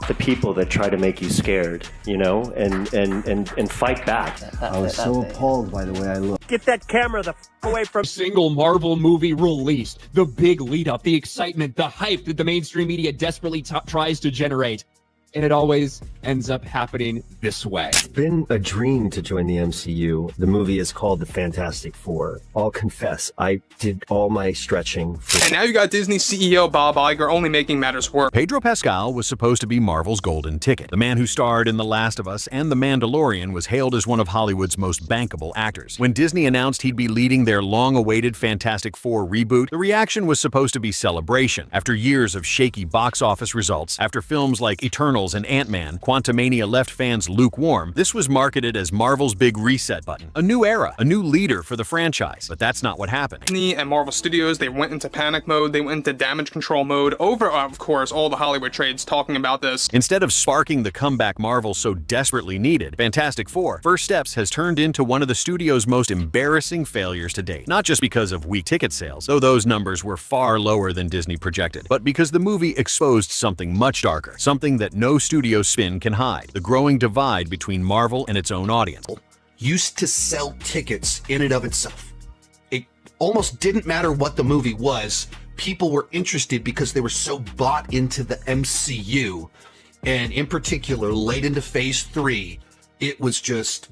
the people that try to make you scared, you know, and fight back. I was so appalled by the way I looked. Get that camera the away from single Marvel movie released. The big lead up, the excitement, the hype that the mainstream media desperately tries to generate. And it always ends up happening this way. It's been a dream to join the MCU. The movie is called The Fantastic Four. I'll confess, I did all my stretching for... And now you got Disney CEO Bob Iger only making matters worse. Pedro Pascal was supposed to be Marvel's golden ticket. The man who starred in The Last of Us and The Mandalorian was hailed as one of Hollywood's most bankable actors. When Disney announced he'd be leading their long-awaited Fantastic Four reboot, the reaction was supposed to be celebration. After years of shaky box office results, after films like Eternals and Ant-Man, Quantumania left fans lukewarm, this was marketed as Marvel's big reset button. A new era, a new leader for the franchise. But that's not what happened. Disney and Marvel Studios, they went into panic mode, they went into damage control mode, over, of course, all the Hollywood trades talking about this. Instead of sparking the comeback Marvel so desperately needed, Fantastic Four, First Steps has turned into one of the studio's most embarrassing failures to date. Not just because of weak ticket sales, though those numbers were far lower than Disney projected, but because the movie exposed something much darker, something that no studio spin can hide, the growing divide between Marvel and its own audience. Used to sell tickets in and of itself. It almost didn't matter what the movie was. People were interested because they were so bought into the MCU. And in particular, late into Phase 3, it was just...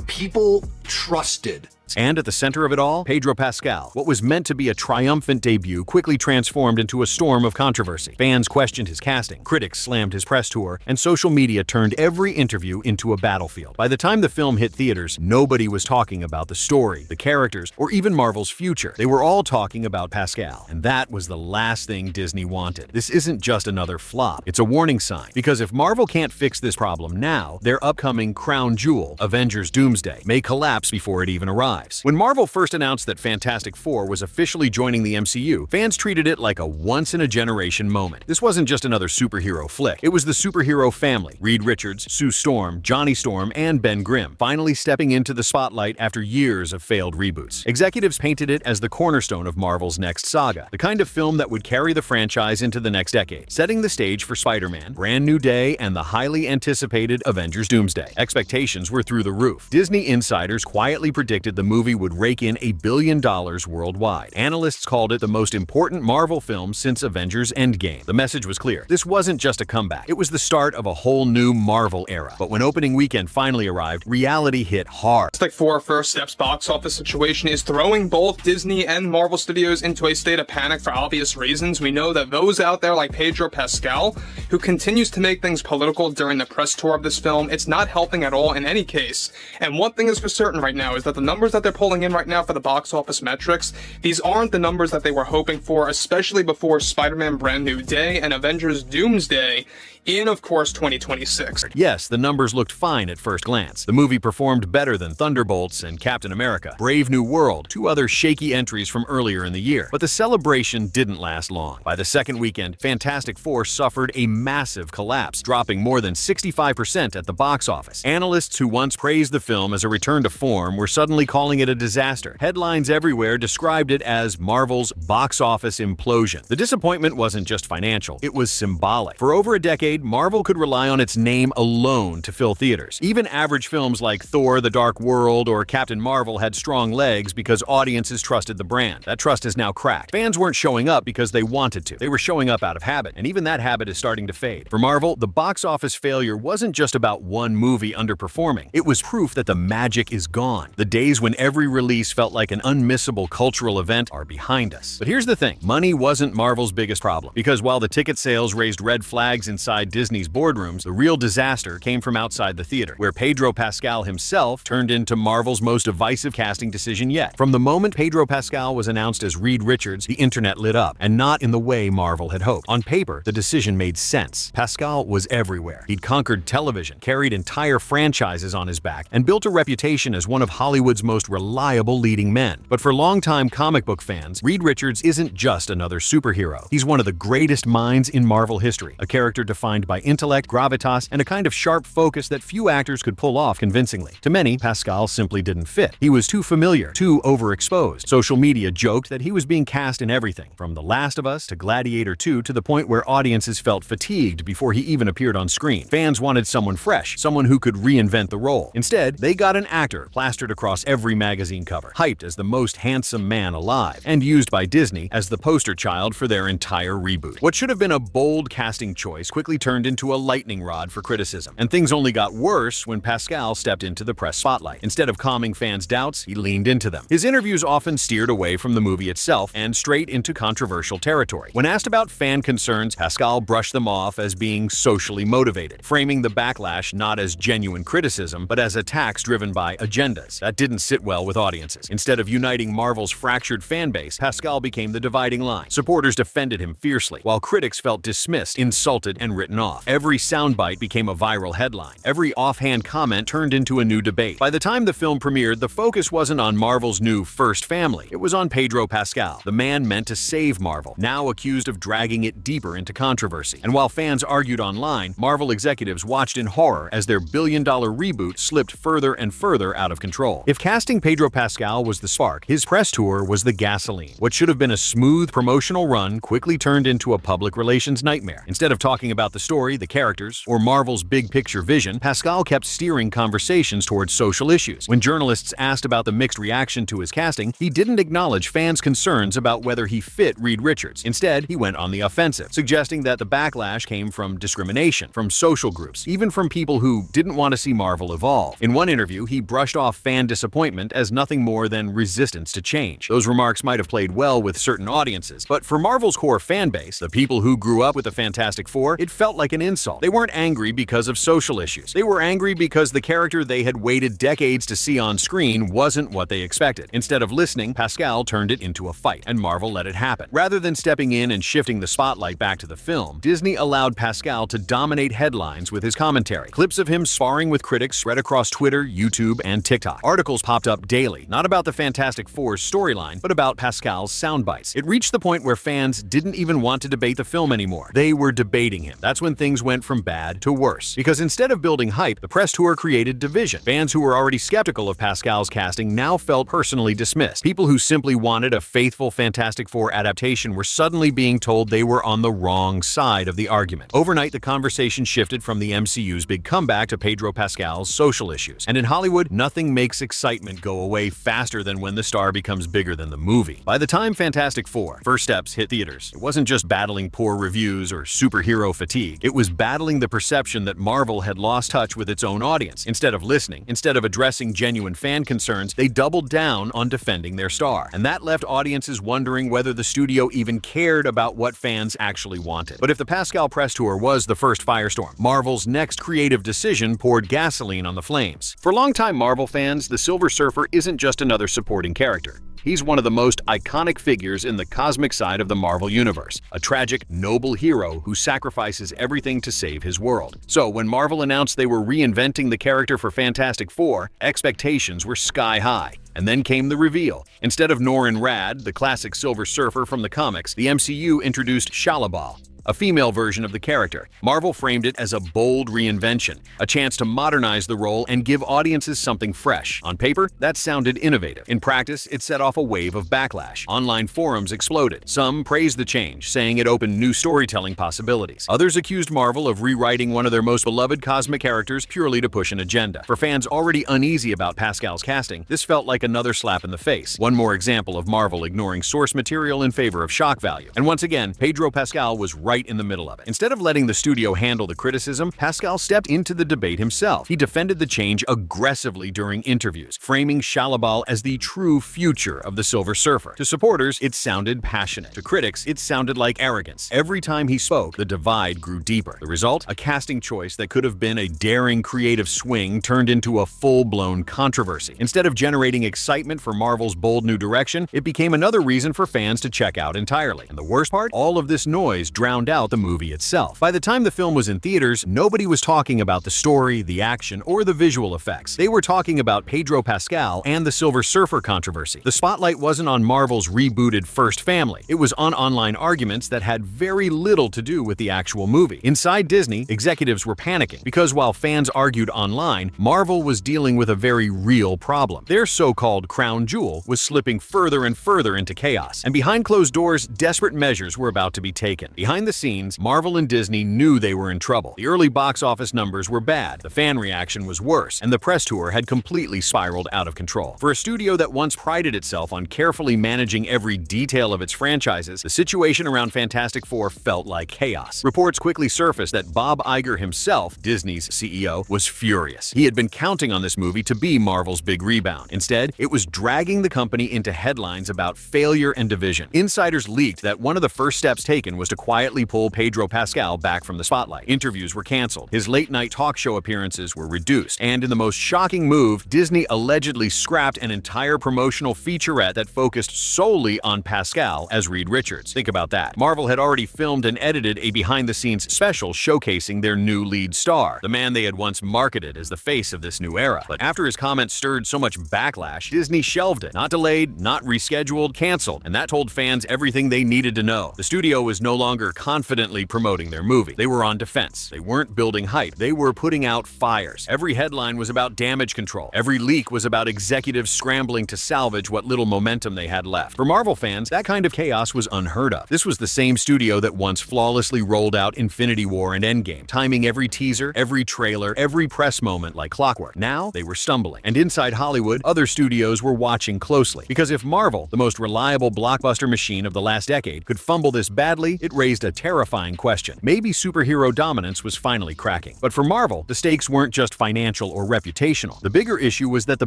people trusted. And at the center of it all, Pedro Pascal. What was meant to be a triumphant debut quickly transformed into a storm of controversy. Fans questioned his casting, critics slammed his press tour, and social media turned every interview into a battlefield. By the time the film hit theaters, nobody was talking about the story, the characters, or even Marvel's future. They were all talking about Pascal, and that was the last thing Disney wanted. This isn't just another flop, it's a warning sign. Because if Marvel can't fix this problem now, their upcoming crown jewel, Avengers Doomsday, may collapse before it even arrives. When Marvel first announced that Fantastic Four was officially joining the MCU, fans treated it like a once-in-a-generation moment. This wasn't just another superhero flick. It was the superhero family, Reed Richards, Sue Storm, Johnny Storm, and Ben Grimm, finally stepping into the spotlight after years of failed reboots. Executives painted it as the cornerstone of Marvel's next saga, the kind of film that would carry the franchise into the next decade, setting the stage for Spider-Man, Brand New Day, and the highly anticipated Avengers Doomsday. Expectations were through the roof. Disney insiders quietly predicted the movie would rake in $1 billion worldwide. Analysts called it the most important Marvel film since Avengers Endgame. The message was clear. This wasn't just a comeback. It was the start of a whole new Marvel era. But when opening weekend finally arrived, reality hit hard. It's like for First Steps box office situation is throwing both Disney and Marvel Studios into a state of panic for obvious reasons. We know that those out there like Pedro Pascal, who continues to make things political during the press tour of this film, it's not helping at all in any case. And one thing is for certain right now is that the numbers that they're pulling in right now for the box office metrics, these aren't the numbers that they were hoping for, especially before Spider-Man Brand New Day and Avengers Doomsday in, of course, 2026. Yes, the numbers looked fine at first glance. The movie performed better than Thunderbolts and Captain America, Brave New World, two other shaky entries from earlier in the year. But the celebration didn't last long. By the second weekend, Fantastic Four suffered a massive collapse, dropping more than 65% at the box office. Analysts who once praised the film as a return to form were suddenly calling it a disaster. Headlines everywhere described it as Marvel's box office implosion. The disappointment wasn't just financial, it was symbolic. For over a decade, Marvel could rely on its name alone to fill theaters. Even average films like Thor: The Dark World or Captain Marvel had strong legs because audiences trusted the brand. That trust is now cracked. Fans weren't showing up because they wanted to. They were showing up out of habit, and even that habit is starting to fade. For Marvel, the box office failure wasn't just about one movie underperforming. It was proof that the magic is gone. The days when every release felt like an unmissable cultural event are behind us. But here's the thing, money wasn't Marvel's biggest problem. Because while the ticket sales raised red flags inside Disney's boardrooms, the real disaster came from outside the theater, where Pedro Pascal himself turned into Marvel's most divisive casting decision yet. From the moment Pedro Pascal was announced as Reed Richards, the internet lit up, and not in the way Marvel had hoped. On paper, the decision made sense. Pascal was everywhere. He'd conquered television, carried entire franchises on his back, and built a reputation as one of Hollywood's most most reliable leading men. But for longtime comic book fans, Reed Richards isn't just another superhero. He's one of the greatest minds in Marvel history, a character defined by intellect, gravitas, and a kind of sharp focus that few actors could pull off convincingly. To many, Pascal simply didn't fit. He was too familiar, too overexposed. Social media joked that he was being cast in everything, from The Last of Us to Gladiator 2, to the point where audiences felt fatigued before he even appeared on screen. Fans wanted someone fresh, someone who could reinvent the role. Instead, they got an actor plastered across every magazine cover, hyped as the most handsome man alive, and used by Disney as the poster child for their entire reboot. What should have been a bold casting choice quickly turned into a lightning rod for criticism, and things only got worse when Pascal stepped into the press spotlight. Instead of calming fans' doubts, he leaned into them. His interviews often steered away from the movie itself and straight into controversial territory. When asked about fan concerns, Pascal brushed them off as being socially motivated, framing the backlash not as genuine criticism, but as attacks driven by agendas. That didn't sit well with audiences. Instead of uniting Marvel's fractured fan base, Pascal became the dividing line. Supporters defended him fiercely, while critics felt dismissed, insulted, and written off. Every soundbite became a viral headline. Every offhand comment turned into a new debate. By the time the film premiered, the focus wasn't on Marvel's new first family. It was on Pedro Pascal, the man meant to save Marvel, now accused of dragging it deeper into controversy. And while fans argued online, Marvel executives watched in horror as their billion-dollar reboot slipped further and further out of control. If casting Pedro Pascal was the spark, his press tour was the gasoline. What should have been a smooth promotional run quickly turned into a public relations nightmare. Instead of talking about the story, the characters, or Marvel's big-picture vision, Pascal kept steering conversations towards social issues. When journalists asked about the mixed reaction to his casting, he didn't acknowledge fans' concerns about whether he fit Reed Richards. Instead, he went on the offensive, suggesting that the backlash came from discrimination, from social groups, even from people who didn't want to see Marvel evolve. In one interview, he brushed off fan disappointment as nothing more than resistance to change. Those remarks might have played well with certain audiences, but for Marvel's core fan base, the people who grew up with the Fantastic Four, it felt like an insult. They weren't angry because of social issues. They were angry because the character they had waited decades to see on screen wasn't what they expected. Instead of listening, Pascal turned it into a fight, and Marvel let it happen. Rather than stepping in and shifting the spotlight back to the film, Disney allowed Pascal to dominate headlines with his commentary. Clips of him sparring with critics spread across Twitter, YouTube, and TikTok. Articles popped up daily, not about the Fantastic Four's storyline, but about Pascal's sound bites. It reached the point where fans didn't even want to debate the film anymore. They were debating him. That's when things went from bad to worse. Because instead of building hype, the press tour created division. Fans who were already skeptical of Pascal's casting now felt personally dismissed. People who simply wanted a faithful Fantastic Four adaptation were suddenly being told they were on the wrong side of the argument. Overnight, the conversation shifted from the MCU's big comeback to Pedro Pascal's social issues. And in Hollywood, nothing makes excitement go away faster than when the star becomes bigger than the movie. By the time Fantastic Four: First Steps hit theaters, it wasn't just battling poor reviews or superhero fatigue. It was battling the perception that Marvel had lost touch with its own audience. Instead of listening, instead of addressing genuine fan concerns, they doubled down on defending their star. And that left audiences wondering whether the studio even cared about what fans actually wanted. But if the Pascal press tour was the first firestorm, Marvel's next creative decision poured gasoline on the flames. For longtime Marvel fans, the Silver Surfer isn't just another supporting character. He's one of the most iconic figures in the cosmic side of the Marvel Universe, a tragic, noble hero who sacrifices everything to save his world. So when Marvel announced they were reinventing the character for Fantastic Four, expectations were sky high. And then came the reveal. Instead of Norrin Radd, the classic Silver Surfer from the comics, the MCU introduced Shalabal, a female version of the character. Marvel framed it as a bold reinvention, a chance to modernize the role and give audiences something fresh. On paper, that sounded innovative. In practice, it set off a wave of backlash. Online forums exploded. Some praised the change, saying it opened new storytelling possibilities. Others accused Marvel of rewriting one of their most beloved cosmic characters purely to push an agenda. For fans already uneasy about Pascal's casting, this felt like another slap in the face. One more example of Marvel ignoring source material in favor of shock value. And once again, Pedro Pascal was right in the middle of it. Instead of letting the studio handle the criticism, Pascal stepped into the debate himself. He defended the change aggressively during interviews, framing Shalabal as the true future of the Silver Surfer. To supporters, it sounded passionate. To critics, it sounded like arrogance. Every time he spoke, the divide grew deeper. The result? A casting choice that could have been a daring creative swing turned into a full-blown controversy. Instead of generating excitement for Marvel's bold new direction, it became another reason for fans to check out entirely. And the worst part? All of this noise drowned drowned out the movie itself. By the time the film was in theaters, nobody was talking about the story, the action, or the visual effects. They were talking about Pedro Pascal and the Silver Surfer controversy. The spotlight wasn't on Marvel's rebooted First Family. It was on online arguments that had very little to do with the actual movie. Inside Disney, executives were panicking because while fans argued online, Marvel was dealing with a very real problem. Their so-called crown jewel was slipping further and further into chaos, and behind closed doors, desperate measures were about to be taken. Behind the scenes, Marvel and Disney knew they were in trouble. The early box office numbers were bad, the fan reaction was worse, and the press tour had completely spiraled out of control. For a studio that once prided itself on carefully managing every detail of its franchises, the situation around Fantastic Four felt like chaos. Reports quickly surfaced that Bob Iger himself, Disney's CEO, was furious. He had been counting on this movie to be Marvel's big rebound. Instead, it was dragging the company into headlines about failure and division. Insiders leaked that one of the first steps taken was to quietly pull Pedro Pascal back from the spotlight. Interviews were canceled, his late-night talk show appearances were reduced, and in the most shocking move, Disney allegedly scrapped an entire promotional featurette that focused solely on Pascal as Reed Richards. Think about that. Marvel had already filmed and edited a behind-the-scenes special showcasing their new lead star, the man they had once marketed as the face of this new era. But after his comments stirred so much backlash, Disney shelved it. Not delayed, not rescheduled, canceled, and that told fans everything they needed to know. The studio was no longer confidently promoting their movie. They were on defense. They weren't building hype. They were putting out fires. Every headline was about damage control. Every leak was about executives scrambling to salvage what little momentum they had left. For Marvel fans, that kind of chaos was unheard of. This was the same studio that once flawlessly rolled out Infinity War and Endgame, timing every teaser, every trailer, every press moment like clockwork. Now, they were stumbling. And inside Hollywood, other studios were watching closely. Because if Marvel, the most reliable blockbuster machine of the last decade, could fumble this badly, it raised a terrifying question. Maybe superhero dominance was finally cracking. But for Marvel, the stakes weren't just financial or reputational. The bigger issue was that the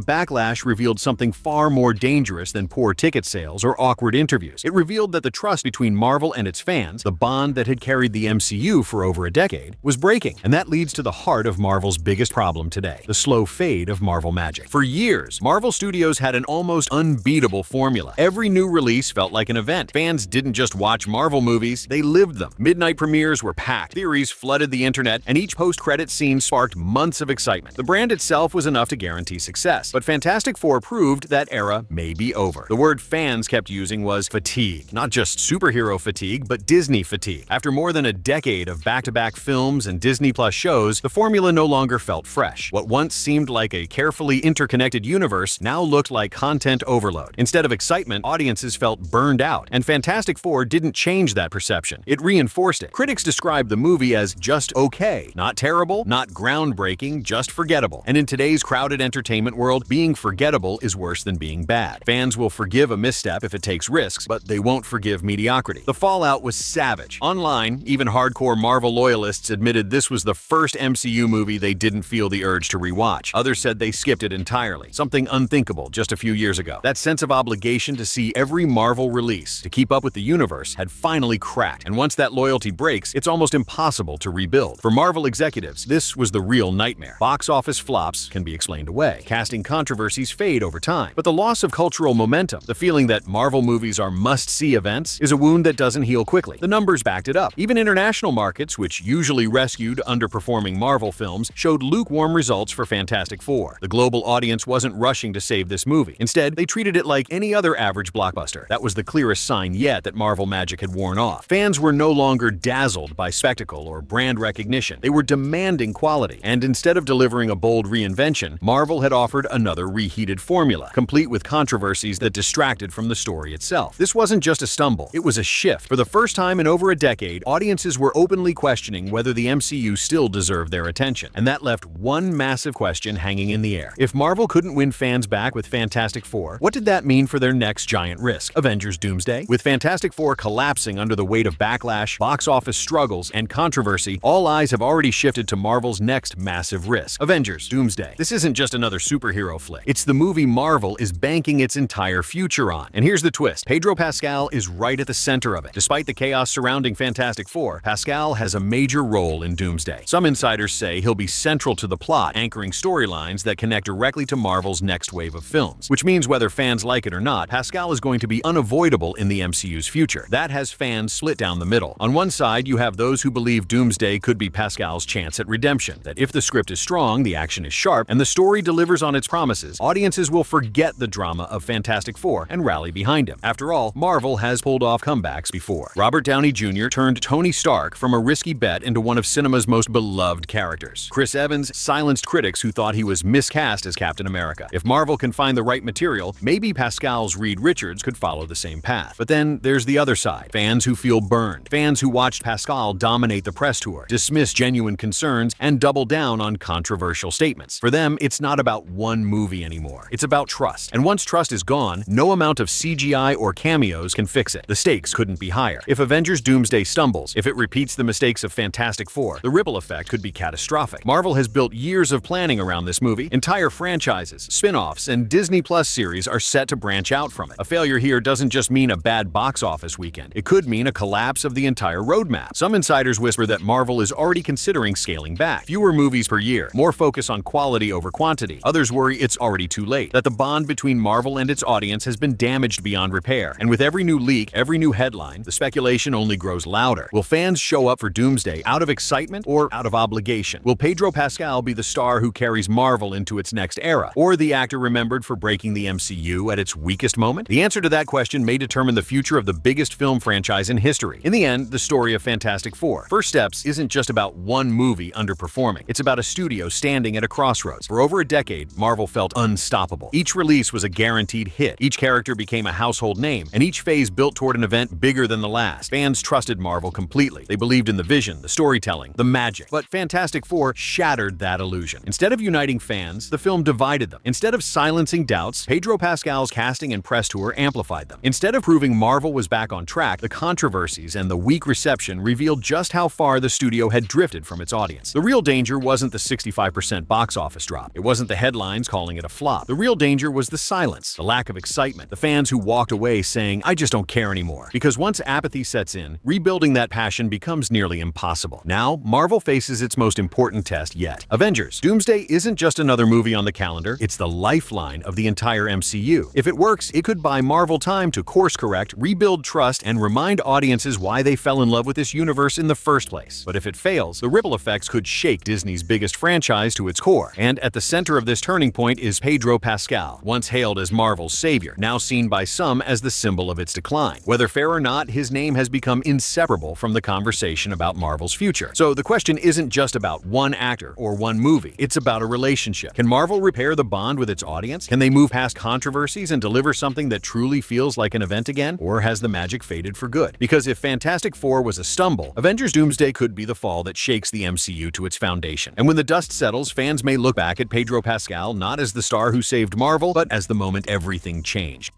backlash revealed something far more dangerous than poor ticket sales or awkward interviews. It revealed that the trust between Marvel and its fans, the bond that had carried the MCU for over a decade, was breaking. And that leads to the heart of Marvel's biggest problem today, the slow fade of Marvel magic. For years, Marvel Studios had an almost unbeatable formula. Every new release felt like an event. Fans didn't just watch Marvel movies, they lived them. Midnight premieres were packed, theories flooded the internet, and each post-credit scene sparked months of excitement. The brand itself was enough to guarantee success, but Fantastic Four proved that era may be over. The word fans kept using was fatigue. Not just superhero fatigue, but Disney fatigue. After more than a decade of back-to-back films and Disney Plus shows, the formula no longer felt fresh. What once seemed like a carefully interconnected universe now looked like content overload. Instead of excitement, audiences felt burned out, and Fantastic Four didn't change that perception. It reinforced it. Critics described the movie as just okay. Not terrible, not groundbreaking, just forgettable. And in today's crowded entertainment world, being forgettable is worse than being bad. Fans will forgive a misstep if it takes risks, but they won't forgive mediocrity. The fallout was savage. Online, even hardcore Marvel loyalists admitted this was the first MCU movie they didn't feel the urge to rewatch. Others said they skipped it entirely, something unthinkable just a few years ago. That sense of obligation to see every Marvel release, to keep up with the universe, had finally cracked. And once that loyalty breaks, it's almost impossible to rebuild. For Marvel executives, this was the real nightmare. Box office flops can be explained away. Casting controversies fade over time. But the loss of cultural momentum, the feeling that Marvel movies are must-see events, is a wound that doesn't heal quickly. The numbers backed it up. Even international markets, which usually rescued underperforming Marvel films, showed lukewarm results for Fantastic Four. The global audience wasn't rushing to save this movie. Instead, they treated it like any other average blockbuster. That was the clearest sign yet that Marvel magic had worn off. Fans were no longer dazzled by spectacle or brand recognition. They were demanding quality. And instead of delivering a bold reinvention, Marvel had offered another reheated formula, complete with controversies that distracted from the story itself. This wasn't just a stumble, it was a shift. For the first time in over a decade, audiences were openly questioning whether the MCU still deserved their attention. And that left one massive question hanging in the air. If Marvel couldn't win fans back with Fantastic Four, what did that mean for their next giant risk? Avengers Doomsday? With Fantastic Four collapsing under the weight of backlash, box office struggles, and controversy, all eyes have already shifted to Marvel's next massive risk. Avengers Doomsday. This isn't just another superhero flick. It's the movie Marvel is banking its entire future on. And here's the twist. Pedro Pascal is right at the center of it. Despite the chaos surrounding Fantastic Four, Pascal has a major role in Doomsday. Some insiders say he'll be central to the plot, anchoring storylines that connect directly to Marvel's next wave of films. Which means whether fans like it or not, Pascal is going to be unavoidable in the MCU's future. That has fans split down the middle. middle. On one side, you have those who believe Doomsday could be Pascal's chance at redemption, that if the script is strong, the action is sharp, and the story delivers on its promises, audiences will forget the drama of Fantastic Four and rally behind him. After all, Marvel has pulled off comebacks before. Robert Downey Jr. turned Tony Stark from a risky bet into one of cinema's most beloved characters. Chris Evans silenced critics who thought he was miscast as Captain America. If Marvel can find the right material, maybe Pascal's Reed Richards could follow the same path. But then there's the other side. Fans who feel burned. Fans who watched Pascal dominate the press tour, dismiss genuine concerns, and double down on controversial statements. For them, it's not about one movie anymore. It's about trust. And once trust is gone, no amount of CGI or cameos can fix it. The stakes couldn't be higher. If Avengers Doomsday stumbles, if it repeats the mistakes of Fantastic Four, the ripple effect could be catastrophic. Marvel has built years of planning around this movie. Entire franchises, spin-offs, and Disney Plus series are set to branch out from it. A failure here doesn't just mean a bad box office weekend. It could mean a collapse of the entire roadmap. Some insiders whisper that Marvel is already considering scaling back. Fewer movies per year, more focus on quality over quantity. Others worry it's already too late, that the bond between Marvel and its audience has been damaged beyond repair. And with every new leak, every new headline, the speculation only grows louder. Will fans show up for Doomsday out of excitement or out of obligation? Will Pedro Pascal be the star who carries Marvel into its next era, or the actor remembered for breaking the MCU at its weakest moment? The answer to that question may determine the future of the biggest film franchise in history. In the end, the story of Fantastic Four. First Steps isn't just about one movie underperforming. It's about a studio standing at a crossroads. For over a decade, Marvel felt unstoppable. Each release was a guaranteed hit. Each character became a household name, and each phase built toward an event bigger than the last. Fans trusted Marvel completely. They believed in the vision, the storytelling, the magic. But Fantastic Four shattered that illusion. Instead of uniting fans, the film divided them. Instead of silencing doubts, Pedro Pascal's casting and press tour amplified them. Instead of proving Marvel was back on track, the controversies and the weak reception revealed just how far the studio had drifted from its audience. The real danger wasn't the 65% box office drop. It wasn't the headlines calling it a flop. The real danger was the silence, the lack of excitement, the fans who walked away saying, "I just don't care anymore." Because once apathy sets in, rebuilding that passion becomes nearly impossible. Now, Marvel faces its most important test yet. Avengers Doomsday isn't just another movie on the calendar, it's the lifeline of the entire MCU. If it works, it could buy Marvel time to course correct, rebuild trust, and remind audiences why they fell in love with this universe in the first place. But if it fails, the ripple effects could shake Disney's biggest franchise to its core. And at the center of this turning point is Pedro Pascal, once hailed as Marvel's savior, now seen by some as the symbol of its decline. Whether fair or not, his name has become inseparable from the conversation about Marvel's future. So the question isn't just about one actor or one movie, it's about a relationship. Can Marvel repair the bond with its audience? Can they move past controversies and deliver something that truly feels like an event again? Or has the magic faded for good? Because if Fantastic Four was a stumble, Avengers Doomsday could be the fall that shakes the MCU to its foundation. And when the dust settles, fans may look back at Pedro Pascal not as the star who saved Marvel, but as the moment everything changed.